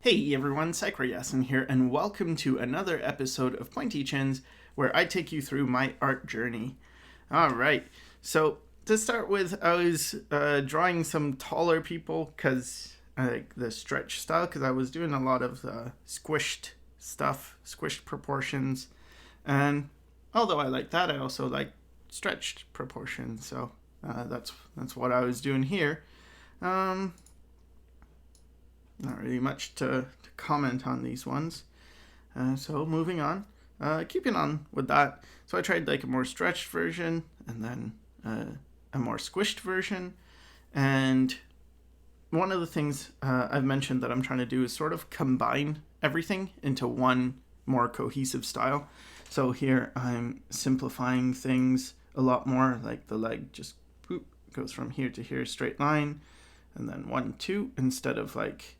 Hey everyone, Yasin here, and welcome to another episode of Pointy Chins, where I take you through my art journey. Alright, so to start with, I was drawing some taller people, because I like the stretch style, because I was doing a lot of squished stuff, squished proportions, and although I like that, I also like stretched proportions, so that's what I was doing here. Not really much to comment on these ones. So moving on, keeping on with that. So I tried like a more stretched version and then a more squished version. And one of the things I've mentioned that I'm trying to do is sort of combine everything into one more cohesive style. So here I'm simplifying things a lot more, like the leg just goes from here to here, straight line, and then 1, 2, instead of like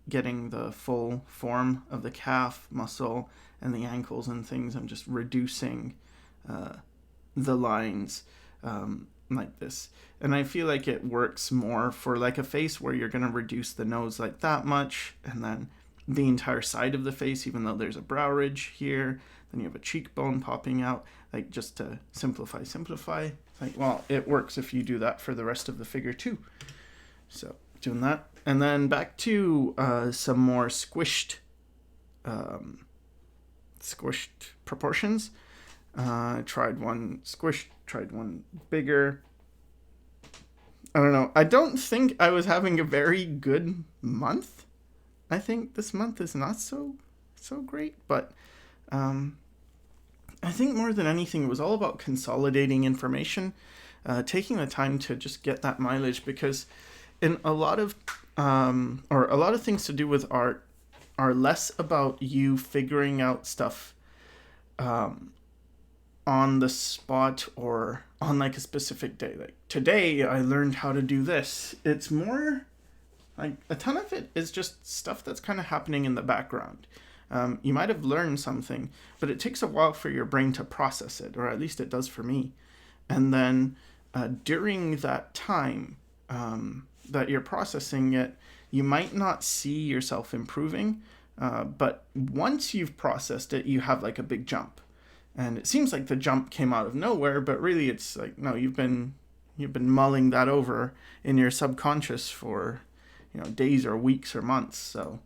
getting the full form of the calf muscle and the ankles and things. I'm just reducing the lines like this. And I feel like it works more for like a face where you're going to reduce the nose like that much, and then the entire side of the face, even though there's a brow ridge here, then you have a cheekbone popping out, like just to simplify. It's like, well, it works if you do that for the rest of the figure too. So doing that. And then back to some more squished proportions. Tried one squished, tried one bigger. I don't know. I don't think I was having a very good month. I think this month is not so great, but I think more than anything it was all about consolidating information, taking the time to just get that mileage, because in a lot of things to do with art are less about you figuring out stuff on the spot or on like a specific day. Like today I learned how to do this. It's more like a ton of it is just stuff that's kind of happening in the background. You might have learned something, but it takes a while for your brain to process it, or at least it does for me. And then during that time that you're processing it, you might not see yourself improving, but once you've processed it, you have like a big jump. And it seems like the jump came out of nowhere, but really it's like, no, you've been mulling that over in your subconscious for, days or weeks or months. So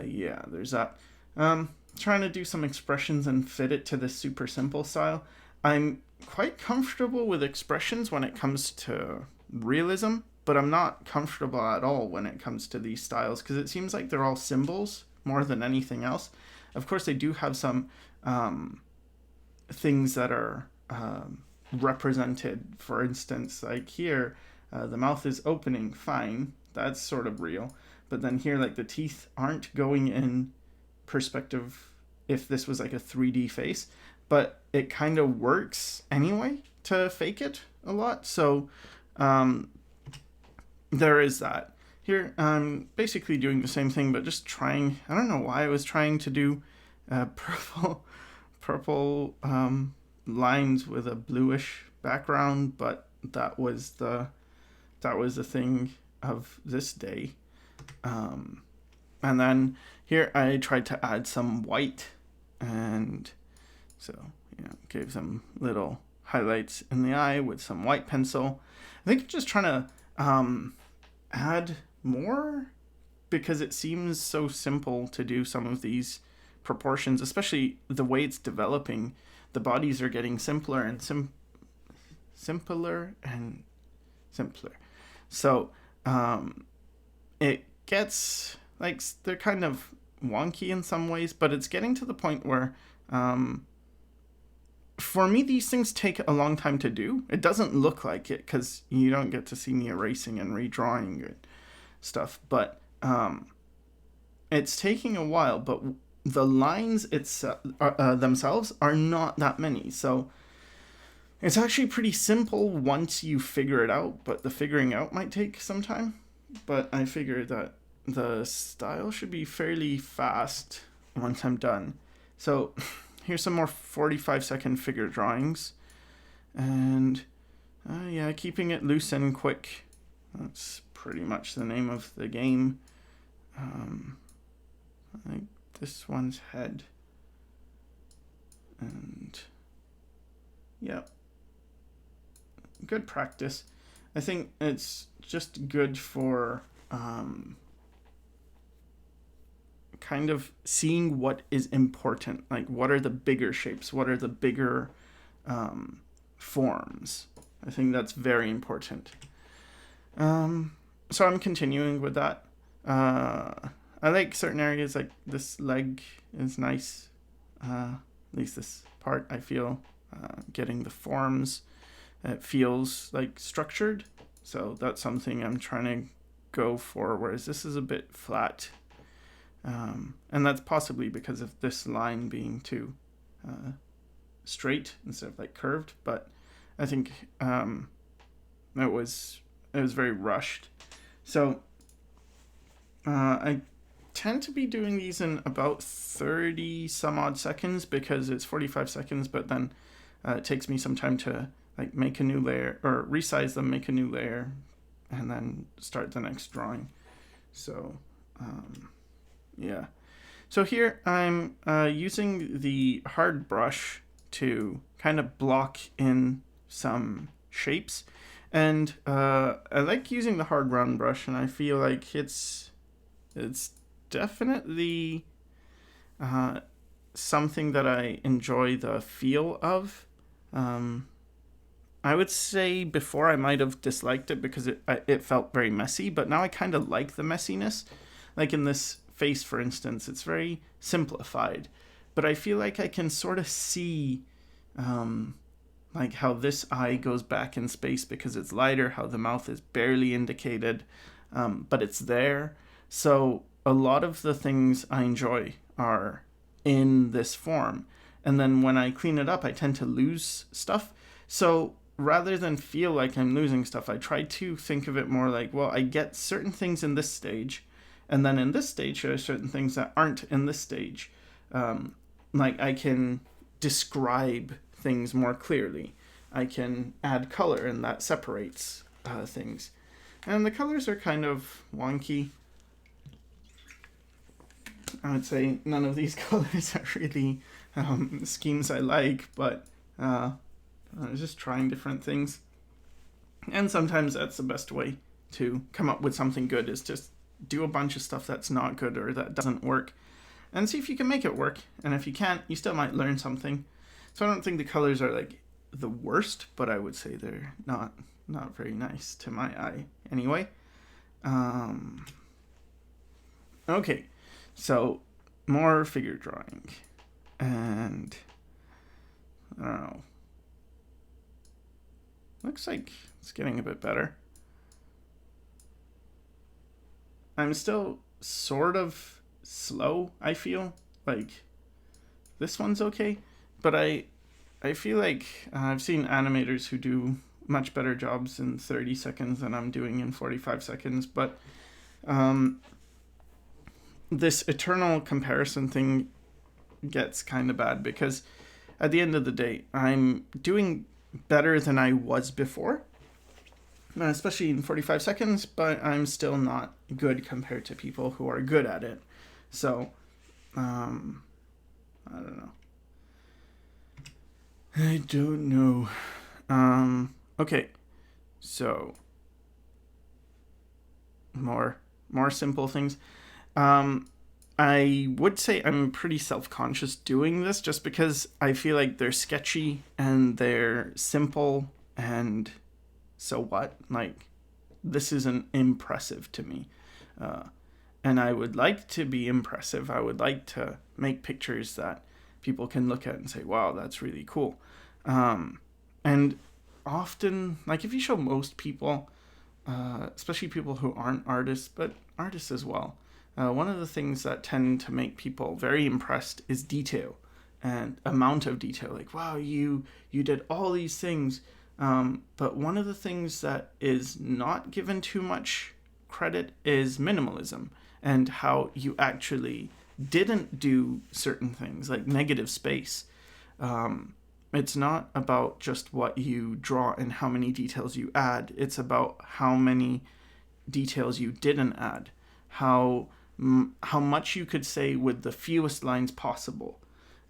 yeah, there's that. Trying to do some expressions and fit it to this super simple style. I'm quite comfortable with expressions when it comes to realism, but I'm not comfortable at all when it comes to these styles, because it seems like they're all symbols more than anything else. Of course, they do have some things that are represented. For instance, like here, the mouth is opening, fine, that's sort of real. But then here, like the teeth aren't going in perspective if this was like a 3D face, but it kind of works anyway to fake it a lot. So there is that. Here I'm basically doing the same thing, but just trying, I don't know why I was trying to do purple lines with a bluish background, but that was the thing of this day. And then here I tried to add some white, and so gave some little highlights in the eye with some white pencil. I think I'm just trying to add more, because it seems so simple to do some of these proportions, especially the way it's developing. The bodies are getting simpler and simpler and simpler. So it gets like they're kind of wonky in some ways, but it's getting to the point where for me these things take a long time to do. It doesn't look like it because you don't get to see me erasing and redrawing it stuff, but it's taking a while. But the lines themselves are not that many, so it's actually pretty simple once you figure it out, but the figuring out might take some time. But I figured that the style should be fairly fast once I'm done. So here's some more 45-second figure drawings, and keeping it loose and quick. That's pretty much the name of the game. like this one's head. And yeah, good practice. I think it's just good for kind of seeing what is important. Like, what are the bigger shapes? What are the bigger forms? I think that's very important. So I'm continuing with that. I like certain areas, like this leg is nice. At least this part, I feel getting the forms. It feels like structured. So that's something I'm trying to go for, whereas this is a bit flat. And that's possibly because of this line being too straight instead of like curved. But I think it was very rushed. So I tend to be doing these in about 30 some odd seconds because it's 45 seconds, but then it takes me some time to like make a new layer or resize them, make a new layer, and then start the next drawing. So yeah. So here I'm using the hard brush to kind of block in some shapes. And I like using the hard round brush, and I feel like it's definitely something that I enjoy the feel of. I would say before I might have disliked it because it felt very messy, but now I kind of like the messiness. Like in this face, for instance, it's very simplified, but I feel like I can sort of see like how this eye goes back in space because it's lighter, how the mouth is barely indicated, but it's there. So a lot of the things I enjoy are in this form. And then when I clean it up, I tend to lose stuff. So rather than feel like I'm losing stuff, I try to think of it more like, well, I get certain things in this stage, and then in this stage, there are certain things that aren't in this stage. Like I can describe things more clearly. I can add color, and that separates things. And the colors are kind of wonky. I would say none of these colors are really schemes I like, but I was just trying different things. And sometimes that's the best way to come up with something good, is just do a bunch of stuff that's not good or that doesn't work and see if you can make it work. And if you can't, you still might learn something. So I don't think the colors are like the worst, but I would say they're not very nice to my eye anyway. Okay, so more figure drawing, and I don't know, looks like it's getting a bit better. I'm still sort of slow, I feel. Like, this one's okay, but I feel like I've seen animators who do much better jobs in 30 seconds than I'm doing in 45 seconds, but this eternal comparison thing gets kind of bad because at the end of the day, I'm doing better than I was before, especially in 45 seconds, but I'm still not good compared to people who are good at it. So, I don't know. I don't know. Okay, so more simple things. I would say I'm pretty self-conscious doing this just because I feel like they're sketchy and they're simple, and so what? Like, this isn't impressive to me. And I would like to be impressive. I would like to make pictures that people can look at and say, wow, that's really cool. And often, like if you show most people, especially people who aren't artists, but artists as well, one of the things that tend to make people very impressed is detail and amount of detail. Like, wow, you did all these things. But one of the things that is not given too much credit is minimalism, and how you actually didn't do certain things, like negative space. It's not about just what you draw and how many details you add. It's about how many details you didn't add, how how much you could say with the fewest lines possible.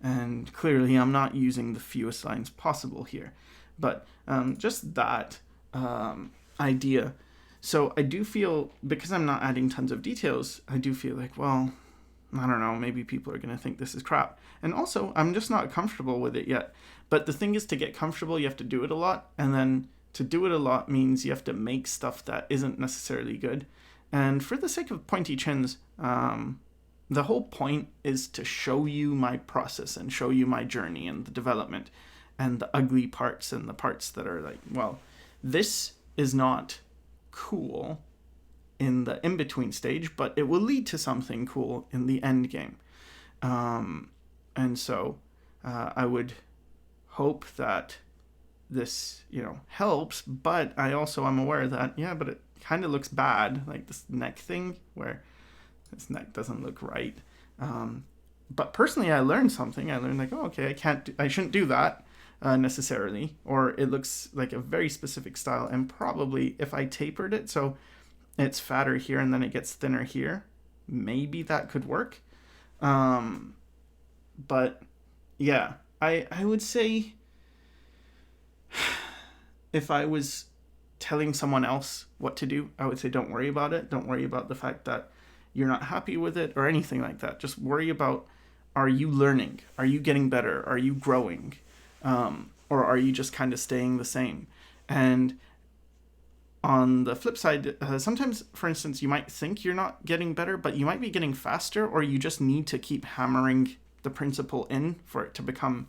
And clearly, I'm not using the fewest lines possible here, but just that idea. So I do feel, because I'm not adding tons of details, I do feel like, well, I don't know, maybe people are going to think this is crap. And also, I'm just not comfortable with it yet. But the thing is, to get comfortable, you have to do it a lot. And then to do it a lot means you have to make stuff that isn't necessarily good. And for the sake of Pointy Chins, the whole point is to show you my process and show you my journey and the development and the ugly parts and the parts that are like, well, this is not cool in the in-between stage, but it will lead to something cool in the end game. And so I would hope that this, helps, but I also am aware that, but it kind of looks bad, like this neck thing where this neck doesn't look right. But personally, I learned something. I learned like, okay, I shouldn't do that necessarily, or it looks like a very specific style. And probably if I tapered it so it's fatter here and then it gets thinner here, maybe that could work. But yeah, I would say if I was telling someone else what to do, I would say don't worry about it. Don't worry about the fact that you're not happy with it or anything like that. Just worry about, are you learning? Are you getting better? Are you growing? Or are you just kind of staying the same? And on the flip side, sometimes, for instance, you might think you're not getting better, but you might be getting faster, or you just need to keep hammering the principle in for it to become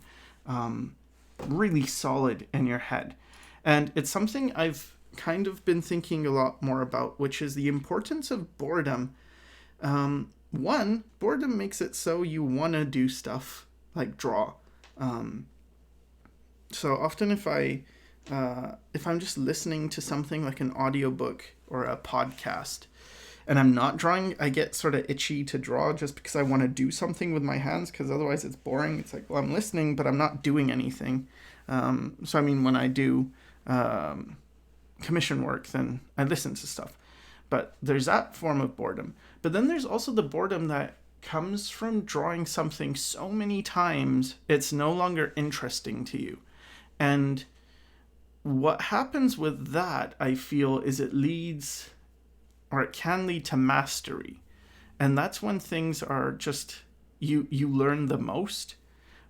really solid in your head. And it's something I've kind of been thinking a lot more about, which is the importance of boredom. One, boredom makes it so you want to do stuff like draw. So often if I'm just listening to something like an audiobook or a podcast and I'm not drawing, I get sort of itchy to draw just because I want to do something with my hands, because otherwise it's boring. It's like, well, I'm listening, but I'm not doing anything. So I mean, when I do commission work, then I listen to stuff. But there's that form of boredom. But then there's also the boredom that comes from drawing something so many times, it's no longer interesting to you. And what happens with that, I feel, is it can lead to mastery. And that's when things are just, you learn the most,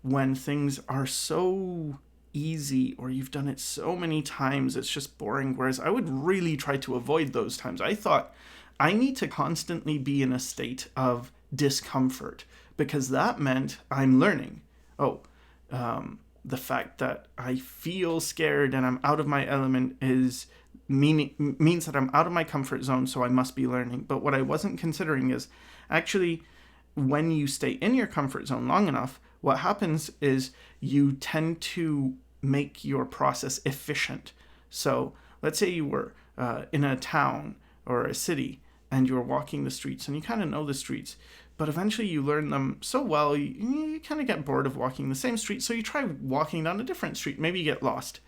when things are so easy or you've done it so many times, it's just boring. Whereas I would really try to avoid those times. I thought I need to constantly be in a state of discomfort, because that meant I'm learning. The fact that I feel scared and I'm out of my element means that I'm out of my comfort zone, so I must be learning. But what I wasn't considering is actually, when you stay in your comfort zone long enough, what happens is you tend to make your process efficient. So let's say you were in a town or a city and you're walking the streets and you kind of know the streets, but eventually you learn them so well, you kind of get bored of walking the same street, so you try walking down a different street. Maybe you get lost.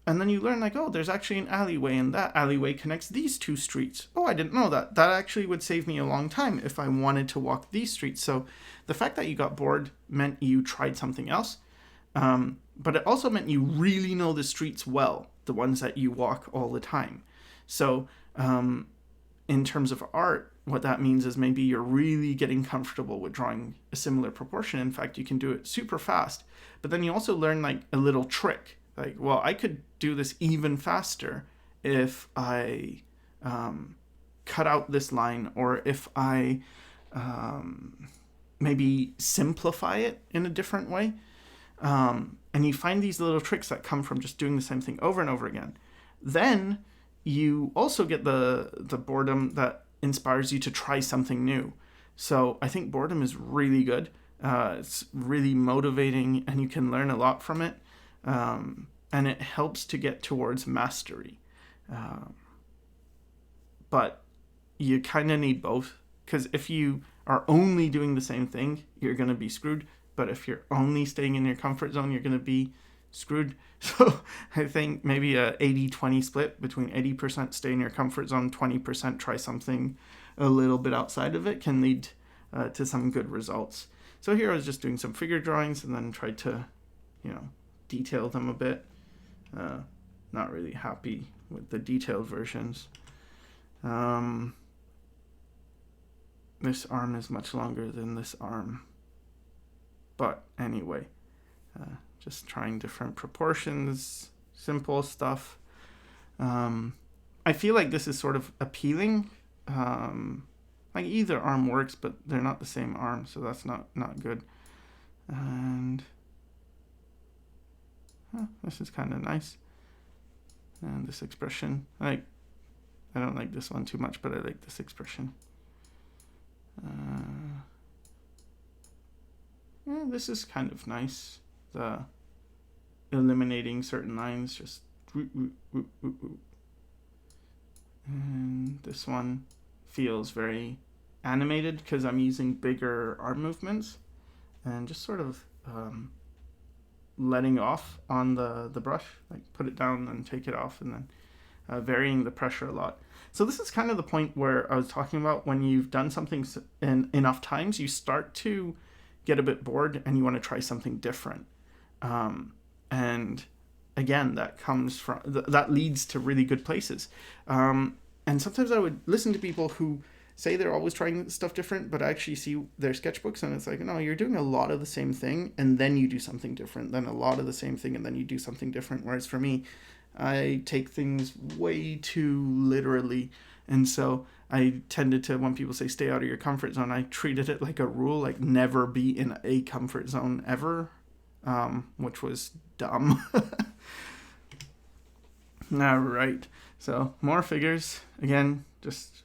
And then you learn like, there's actually an alleyway, and that alleyway connects these two streets. I didn't know that. That actually would save me a long time if I wanted to walk these streets. So the fact that you got bored meant you tried something else. But it also meant you really know the streets well, the ones that you walk all the time. So in terms of art, what that means is maybe you're really getting comfortable with drawing a similar proportion. In fact, you can do it super fast. But then you also learn like a little trick. Like, well, I could do this even faster if I cut out this line, or if I maybe simplify it in a different way. And you find these little tricks that come from just doing the same thing over and over again. Then you also get the boredom that inspires you to try something new. So I think boredom is really good. It's really motivating, and you can learn a lot from it. And it helps to get towards mastery. But you kind of need both, because if you are only doing the same thing, you're going to be screwed. But if you're only staying in your comfort zone, you're going to be screwed. So I think maybe a 80-20 split between 80% stay in your comfort zone, 20% try something a little bit outside of it can lead to some good results. So here I was just doing some figure drawings and then tried to, detail them a bit. Not really happy with the detailed versions. This arm is much longer than this arm. But anyway, just trying different proportions, simple stuff. I feel like this is sort of appealing. Like either arm works, but they're not the same arm, so that's not good. And this is kind of nice. And this expression, I don't like this one too much, but I like this expression. This is kind of nice. The eliminating certain lines, just and this one feels very animated because I'm using bigger arm movements and just sort of letting off on the brush, like put it down and take it off, and then varying the pressure a lot. So this is kind of the point where I was talking about when you've done something enough times, you start to get a bit bored and you want to try something different. And again, that comes from that leads to really good places. And sometimes I would listen to people who say they're always trying stuff different, but I actually see their sketchbooks and it's like, no, you're doing a lot of the same thing and then you do something different, then a lot of the same thing and then you do something different. Whereas for me, I take things way too literally. And so I tended to, when people say stay out of your comfort zone, I treated it like a rule, like never be in a comfort zone ever, which was dumb. All right. So more figures. Again, just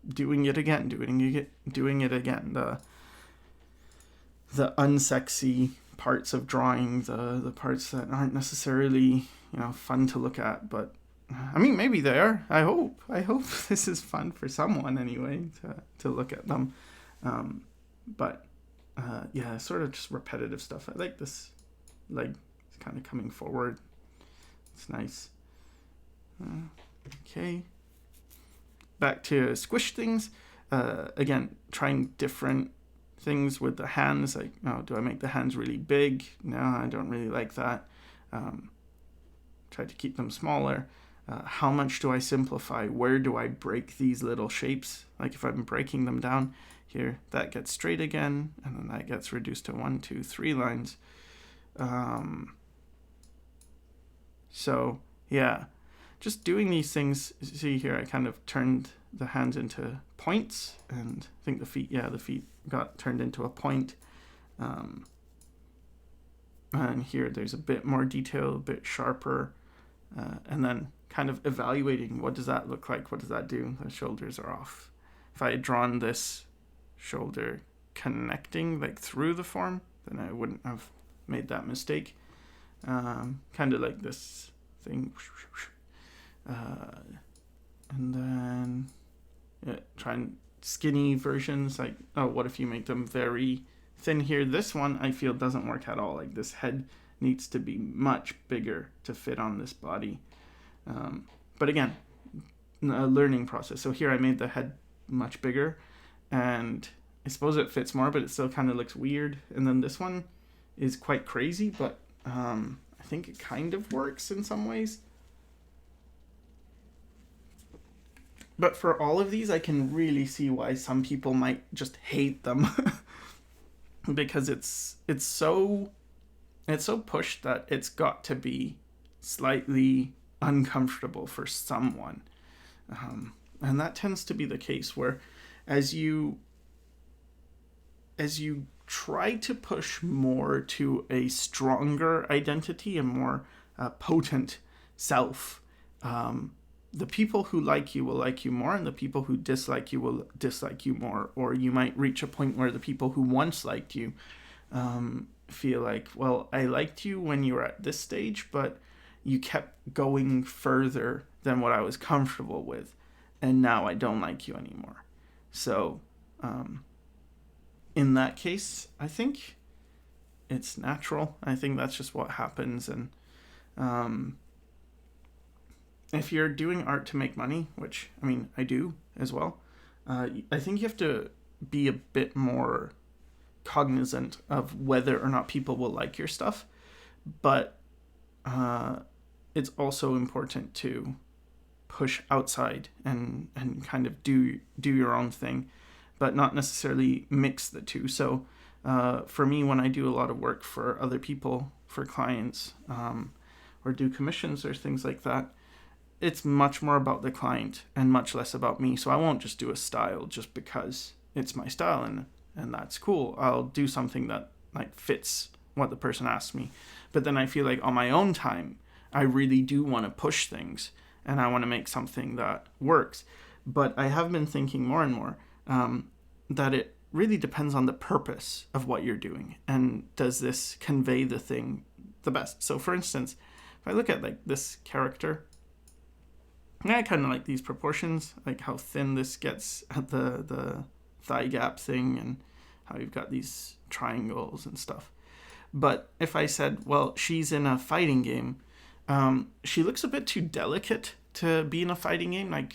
doing it again. The unsexy parts of drawing, the parts that aren't necessarily, fun to look at, but I mean, maybe they are. I hope this is fun for someone anyway to look at them. But sort of just repetitive stuff. I like this leg. It's kind of coming forward. It's nice. Okay. Back to squish things. Again, trying different things with the hands. Like, do I make the hands really big? No, I don't really like that. Try to keep them smaller. How much do I simplify? Where do I break these little shapes? Like if I'm breaking them down here, that gets straight again, and then that gets reduced to 1, 2, 3 lines. So yeah, just doing these things. See here, I kind of turned the hands into points, and I think the feet got turned into a point. And here there's a bit more detail, a bit sharper, and then kind of evaluating what does that look like, what does that do. The shoulders are off. If I had drawn this shoulder connecting like through the form, then I wouldn't have made that mistake. Kind of like this thing. And then trying skinny versions, like, what if you make them very thin here? This one I feel doesn't work at all. Like this head needs to be much bigger to fit on this body. But again, a learning process. So here I made the head much bigger, and I suppose it fits more, but it still kind of looks weird. And then this one is quite crazy, but I think it kind of works in some ways. But for all of these, I can really see why some people might just hate them. Because it's so pushed that it's got to be slightly uncomfortable for someone. And that tends to be the case where as you try to push more to a stronger identity, a more potent self, the people who like you will like you more, and the people who dislike you will dislike you more. Or you might reach a point where the people who once liked you feel like, well, I liked you when you were at this stage, but you kept going further than what I was comfortable with, and now I don't like you anymore. So in that case, I think it's natural. I think that's just what happens, and Um, if you're doing art to make money, which, I mean, I do as well, I think you have to be a bit more cognizant of whether or not people will like your stuff. But it's also important to push outside and kind of do your own thing, but not necessarily mix the two. So for me, when I do a lot of work for other people, for clients, or do commissions or things like that, it's much more about the client and much less about me. So I won't just do a style just because it's my style and that's cool. I'll do something that like fits what the person asks me. But then I feel like on my own time, I really do want to push things and I want to make something that works. But I have been thinking more and more that it really depends on the purpose of what you're doing. And does this convey the thing the best? So for instance, if I look at like this character, I kind of like these proportions, like how thin this gets at the thigh gap thing and how you've got these triangles and stuff. But if I said, well, she's in a fighting game, she looks a bit too delicate to be in a fighting game. Like,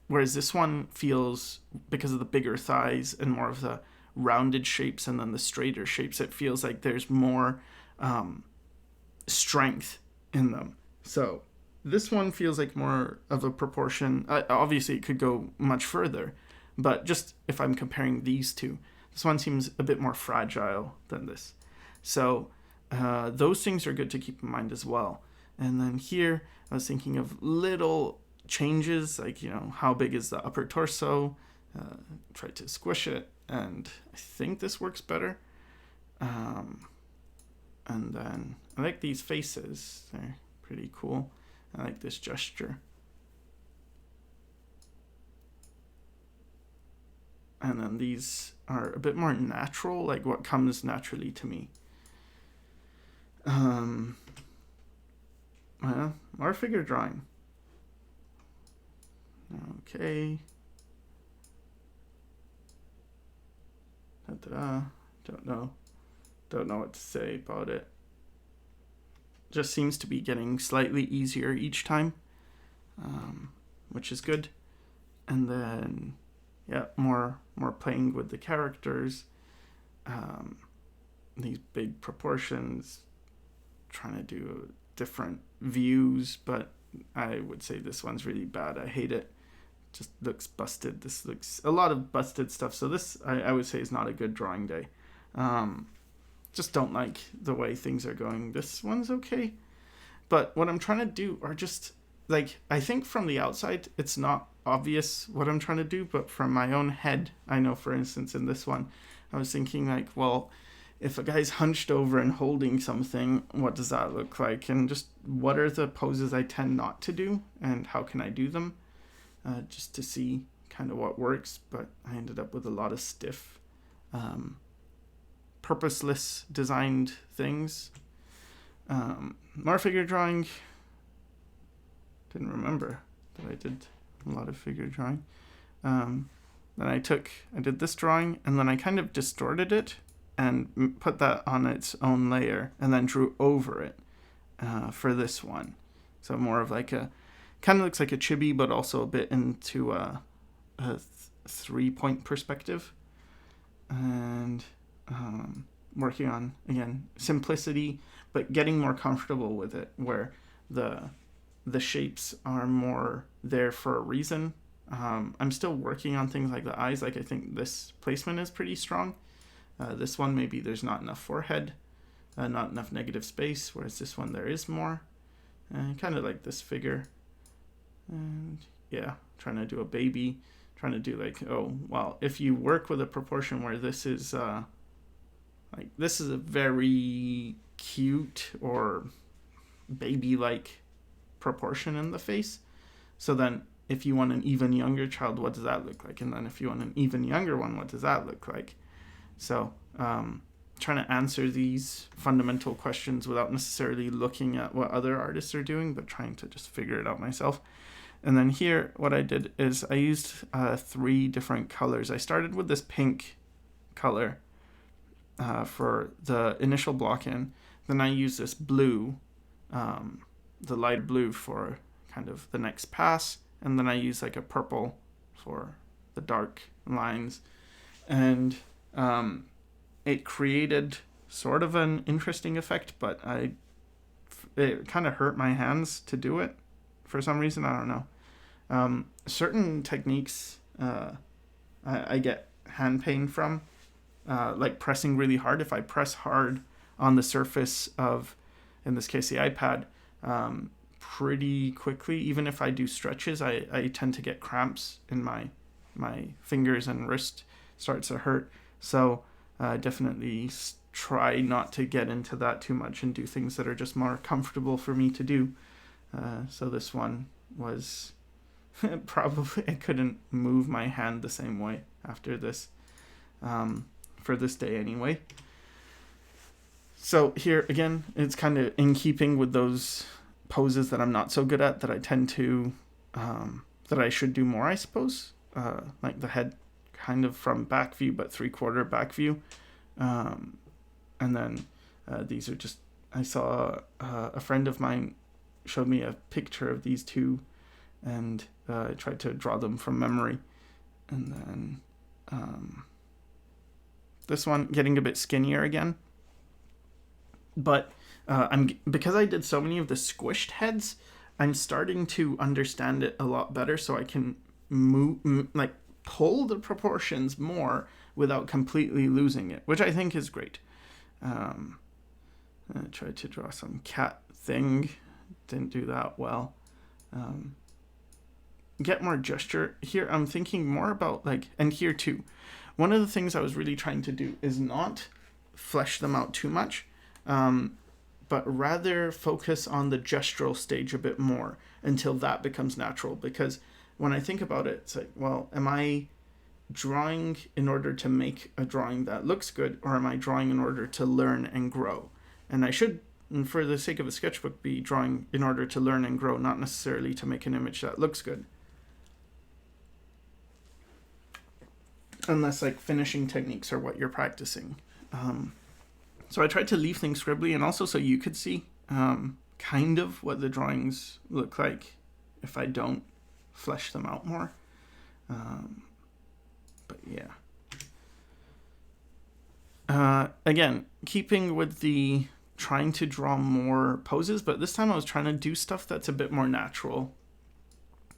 whereas this one feels, because of the bigger thighs and more of the rounded shapes and then the straighter shapes, it feels like there's more strength in them. So this one feels like more of a proportion. Obviously, it could go much further, but just if I'm comparing these two, this one seems a bit more fragile than this. So those things are good to keep in mind as well. And then here, I was thinking of little changes, like, how big is the upper torso? Try to squish it, and I think this works better. And then I like these faces. They're pretty cool. I like this gesture. And then these are a bit more natural, like what comes naturally to me. More figure drawing. Okay. Don't know what to say about it. Just seems to be getting slightly easier each time, which is good. And then, more playing with the characters, these big proportions, trying to do different views, but I would say this one's really bad. I hate it. Just looks busted. This looks a lot of busted stuff. So this, I would say, is not a good drawing day. Just don't like the way things are going. This one's okay. But what I'm trying to do are just, like, I think from the outside, it's not obvious what I'm trying to do, but from my own head, I know, for instance, in this one, I was thinking, like, well, if a guy's hunched over and holding something, what does that look like? And just what are the poses I tend not to do, and how can I do them? Just to see kind of what works, but I ended up with a lot of stiff, purposeless designed things. More figure drawing. Didn't remember that I did a lot of figure drawing. Then I did this drawing, and then I kind of distorted it and put that on its own layer, and then drew over it for this one. So more of like kind of looks like a chibi, but also a bit into a 3-point perspective. And working on, again, simplicity, but getting more comfortable with it, where the shapes are more there for a reason. I'm still working on things like the eyes. Like, I think this placement is pretty strong. This one, maybe there's not enough forehead, not enough negative space, whereas this one there is more. Kind of like this figure. And trying to do a baby, trying to do like, if you work with a proportion where this is this is a very cute or baby-like proportion in the face. So then if you want an even younger child, what does that look like? And then if you want an even younger one, what does that look like? So trying to answer these fundamental questions without necessarily looking at what other artists are doing, but trying to just figure it out myself. And then here, what I did is I used 3 different colors. I started with this pink color for the initial block in. Then I used this blue the light blue for kind of the next pass, and then I use like a purple for the dark lines, and it created sort of an interesting effect, but it kind of hurt my hands to do it for some reason. I don't know. Certain techniques I get hand pain from, like pressing really hard. If I press hard on the surface of, in this case, the iPad, pretty quickly, even if I do stretches, I tend to get cramps in my fingers, and wrist starts to hurt. So definitely try not to get into that too much and do things that are just more comfortable for me to do. So this one was probably, I couldn't move my hand the same way after this, for this day anyway. So here again, it's kind of in keeping with those poses that I'm not so good at, that I tend to, that I should do more, I suppose. Like the head kind of from back view, but 3/4 back view. And then these are just, I saw a friend of mine showed me a picture of these two, and I tried to draw them from memory. And then this one getting a bit skinnier again. But because I did so many of the squished heads, I'm starting to understand it a lot better, so I can like pull the proportions more without completely losing it, which I think is great. I tried to draw some cat thing, didn't do that well. Get more gesture here. I'm thinking more about like, and here too, one of the things I was really trying to do is not flesh them out too much, but rather focus on the gestural stage a bit more until that becomes natural. Because when I think about it, it's like, well, am I drawing in order to make a drawing that looks good, or am I drawing in order to learn and grow? And I should, for the sake of a sketchbook, be drawing in order to learn and grow, not necessarily to make an image that looks good. Unless like finishing techniques are what you're practicing. So I tried to leave things scribbly, and also so you could see kind of what the drawings look like if I don't flesh them out more. But yeah. Again, keeping with the trying to draw more poses, but this time I was trying to do stuff that's a bit more natural.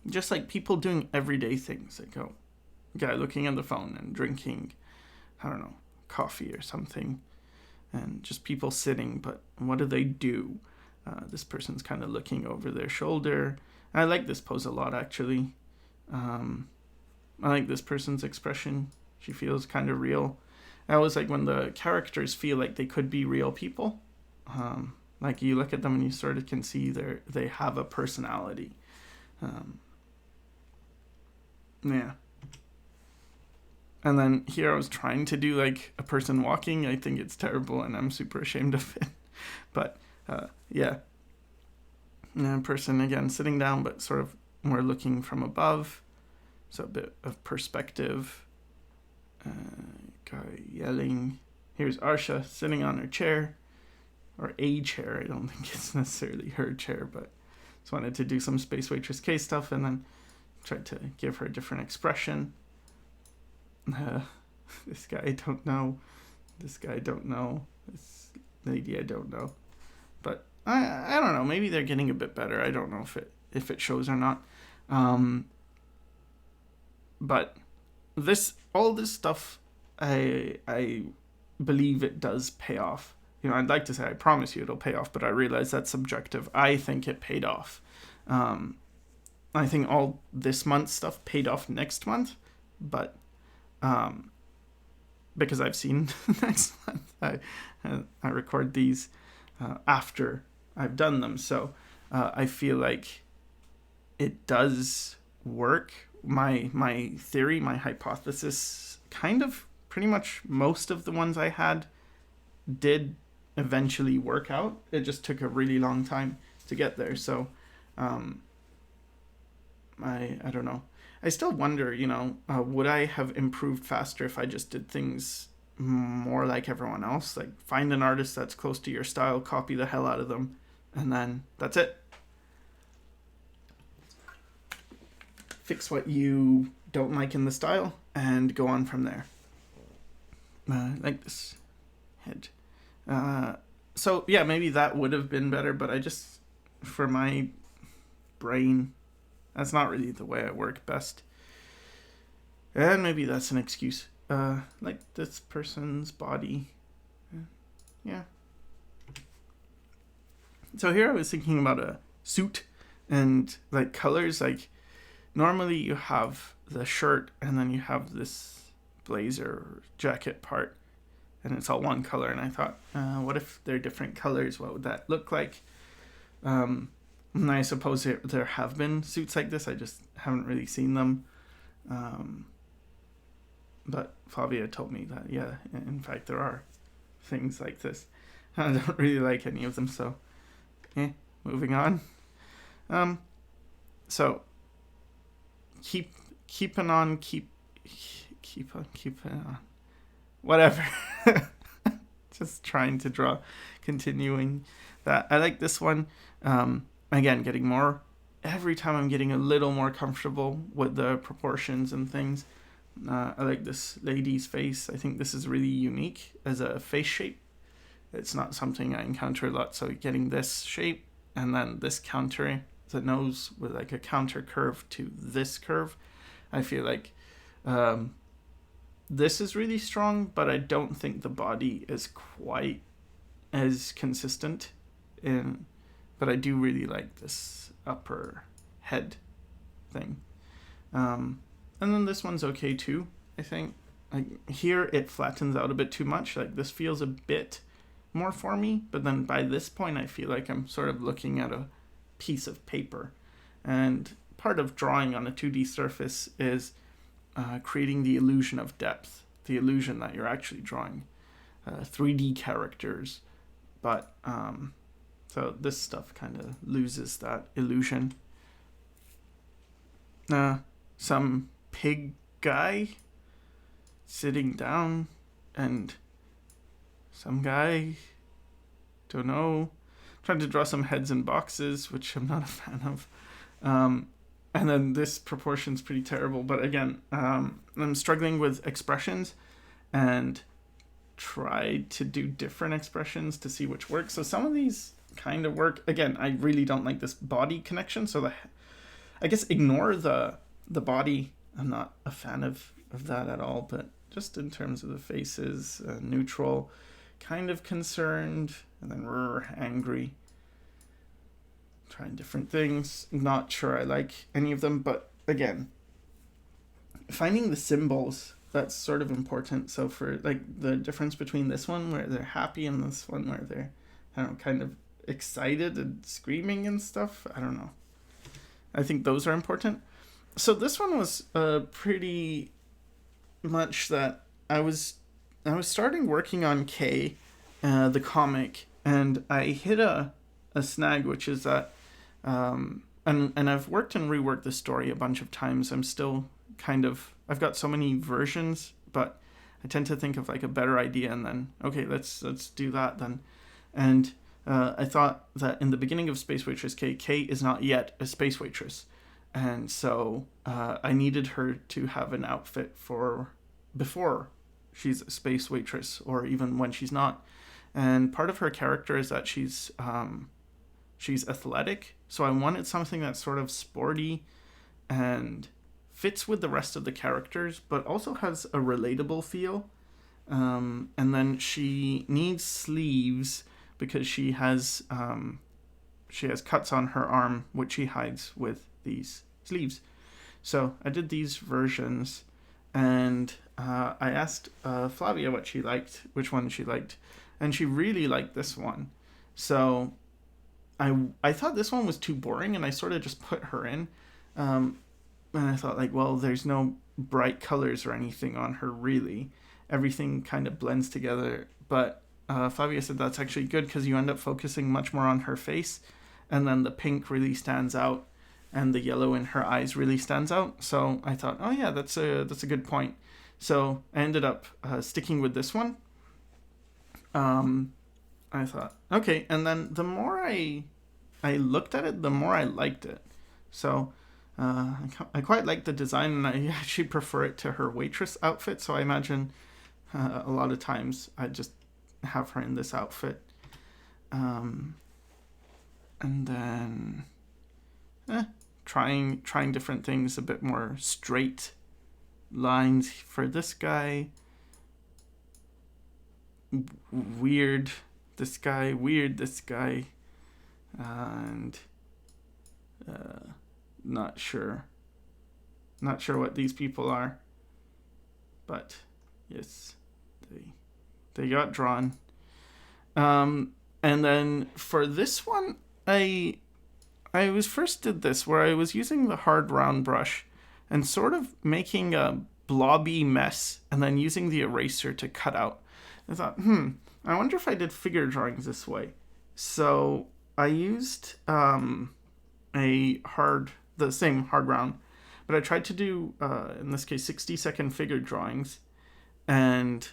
Just like people doing everyday things. Like, oh, guy looking at the phone and drinking, I don't know, coffee or something. And just people sitting, but what do they do? This person's kind of looking over their shoulder. I like this pose a lot, actually. I like this person's expression. She feels kind of real. I always like when the characters feel like they could be real people. Like you look at them and you sort of can see they have a personality. Yeah. And then here I was trying to do like a person walking. I think it's terrible and I'm super ashamed of it. But yeah. And a person again sitting down, but sort of more looking from above. So a bit of perspective. Guy yelling. Here's Arsha sitting on her chair. Or a chair. I don't think it's necessarily her chair, but just wanted to do some Space Waitress K stuff and then tried to give her a different expression. This guy I don't know. This guy I don't know. This lady I don't know. But I don't know. Maybe they're getting a bit better. I don't know if it shows or not. But all this stuff, I believe it does pay off. You know, I'd like to say I promise you it'll pay off, but I realize that's subjective. I think it paid off. I think all this month's stuff paid off next month, but because I've seen next month, I record these after I've done them, so I feel like it does work. My theory, my hypothesis, kind of pretty much most of the ones I had did eventually work out. It just took a really long time to get there. So I don't know. I still wonder, you know, would I have improved faster if I just did things more like everyone else? Like find an artist that's close to your style, copy the hell out of them, and then that's it. Fix what you don't like in the style and go on from there. Like this head. So yeah, maybe that would have been better, but I just, for my brain, that's not really the way I work best. And maybe that's an excuse. Like this person's body. Yeah. So here I was thinking about a suit and like colors. Like normally you have the shirt and then you have this blazer or jacket part and it's all one color. And I thought, what if they're different colors? What would that look like? And I suppose there have been suits like this. I just haven't really seen them. But Flavia told me that, yeah, in fact, there are things like this. I don't really like any of them, so moving on. So keeping on. Whatever. Just trying to draw, continuing that. I like this one. Again, getting more. Every time I'm getting a little more comfortable with the proportions and things. I like this lady's face. I think this is really unique as a face shape. It's not something I encounter a lot. So getting this shape and then this counter, the nose with like a counter curve to this curve. I feel like this is really strong, but I don't think the body is quite as consistent. But I do really like this upper head thing. And then this one's okay too, I think. Like here it flattens out a bit too much. Like this feels a bit more for me, but then by this point I feel like I'm sort of looking at a piece of paper. And part of drawing on a 2D surface is creating the illusion of depth, the illusion that you're actually drawing 3D characters. But so this stuff kind of loses that illusion. Some pig guy sitting down and some guy, don't know, trying to draw some heads in boxes, which I'm not a fan of. And then this proportion's pretty terrible, but again, I'm struggling with expressions and tried to do different expressions to see which works. So some of these kind of work. Again, I really don't like this body connection, so I guess ignore the body. I'm not a fan of that at all, but just in terms of the faces, neutral, kind of concerned, and then angry. Trying different things. Not sure I like any of them, but again, finding the symbols, that's sort of important. So for like the difference between this one where they're happy and this one where they're, I don't know, kind of excited and screaming and stuff. I don't know. I think those are important. So this one was pretty much that I was starting working on K, the comic, and I hit a snag, which is that and I've worked and reworked the story a bunch of times. I'm still I've got so many versions, but I tend to think of like a better idea and then, okay, let's do that then. And I thought that in the beginning of Space Waitress K is not yet a space waitress. And so I needed her to have an outfit for before she's a space waitress or even when she's not. And part of her character is that she's athletic. So I wanted something that's sort of sporty and fits with the rest of the characters, but also has a relatable feel. And then she needs sleeves because she has cuts on her arm, which she hides with these sleeves. So I did these versions, and I asked Flavia what she liked, which one she liked, and she really liked this one. So I thought this one was too boring, and I sort of just put her in. And I thought, like, well, there's no bright colors or anything on her, really. Everything kind of blends together. But Flavia said that's actually good because you end up focusing much more on her face, and then the pink really stands out, and the yellow in her eyes really stands out. So I thought, oh yeah, that's a good point. So I ended up sticking with this one. I thought, okay, and then the more I I looked at it, the more I liked it. So I quite like the design, and I actually prefer it to her waitress outfit. So I imagine a lot of times I just have her in this outfit. And then trying different things, a bit more straight lines for this guy. Weird this guy, and not sure what these people are, but yes, they got drawn. And then for this one, I was first did this where I was using the hard round brush and sort of making a blobby mess, and then using the eraser to cut out. I thought, I wonder if I did figure drawings this way. So I used the same hard round, but I tried to do, in this case, 60-second figure drawings, and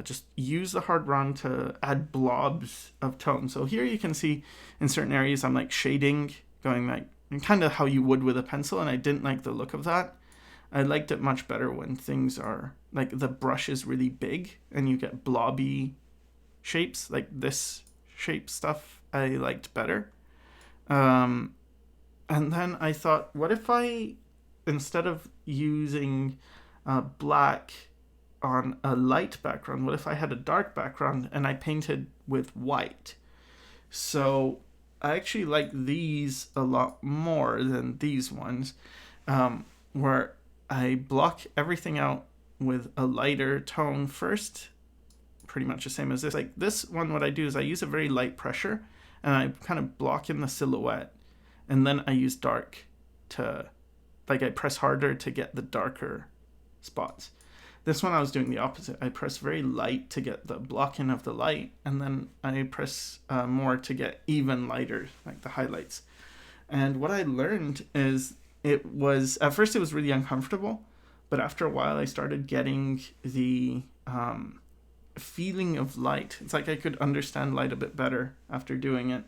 just use the hard round to add blobs of tone. So here you can see in certain areas I'm like shading, going like kind of how you would with a pencil, and I didn't like the look of that. I liked it much better when things are like the brush is really big and you get blobby shapes, like this shape stuff I liked better. And then I thought, what if I, instead of using black on a light background, what if I had a dark background and I painted with white? So I actually like these a lot more than these ones, where I block everything out with a lighter tone first, pretty much the same as this. Like this one, what I do is I use a very light pressure and I kind of block in the silhouette, and then I use dark to, like, I press harder to get the darker spots. This one I was doing the opposite. I press very light to get the block in of the light, and then I press more to get even lighter, like the highlights. And what I learned is, at first it was really uncomfortable, but after a while I started getting the feeling of light. It's like I could understand light a bit better after doing it,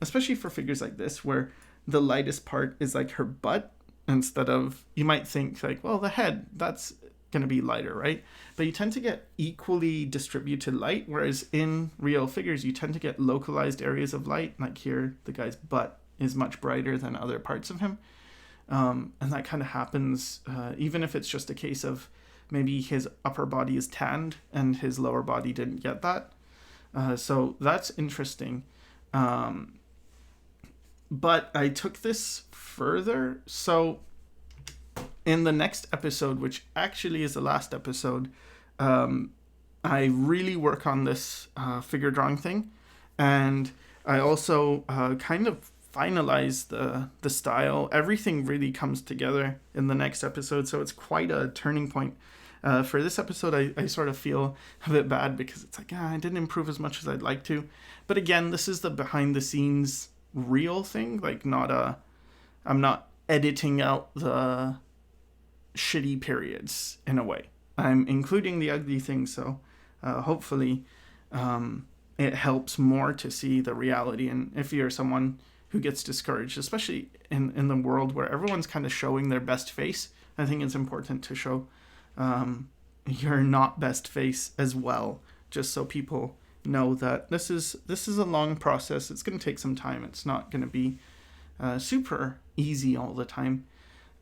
especially for figures like this where the lightest part is like her butt, instead of, you might think like, well, the head, that's going to be lighter, right? But you tend to get equally distributed light, whereas in real figures you tend to get localized areas of light. Like here, the guy's butt is much brighter than other parts of him. And that kind of happens even if it's just a case of maybe his upper body is tanned and his lower body didn't get that. So that's interesting. But I took this further. So in the next episode, which actually is the last episode, I really work on this figure drawing thing. And I also kind of finalize the style. Everything really comes together in the next episode, so it's quite a turning point. For this episode, I sort of feel a bit bad because it's like, I didn't improve as much as I'd like to. But again, this is the behind the scenes real thing, like I'm not editing out the shitty periods in a way. I'm including the ugly things, so hopefully it helps more to see the reality. And if you're someone who gets discouraged, especially in the world where everyone's kind of showing their best face, I think it's important to show your not best face as well, just so people know that this is a long process. It's going to take some time. It's not going to be super easy all the time.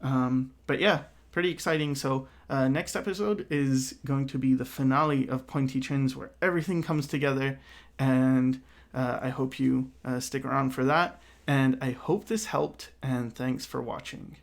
But yeah, pretty exciting. So next episode is going to be the finale of Pointy Chins, where everything comes together, and I hope you stick around for that. And I hope this helped, and thanks for watching.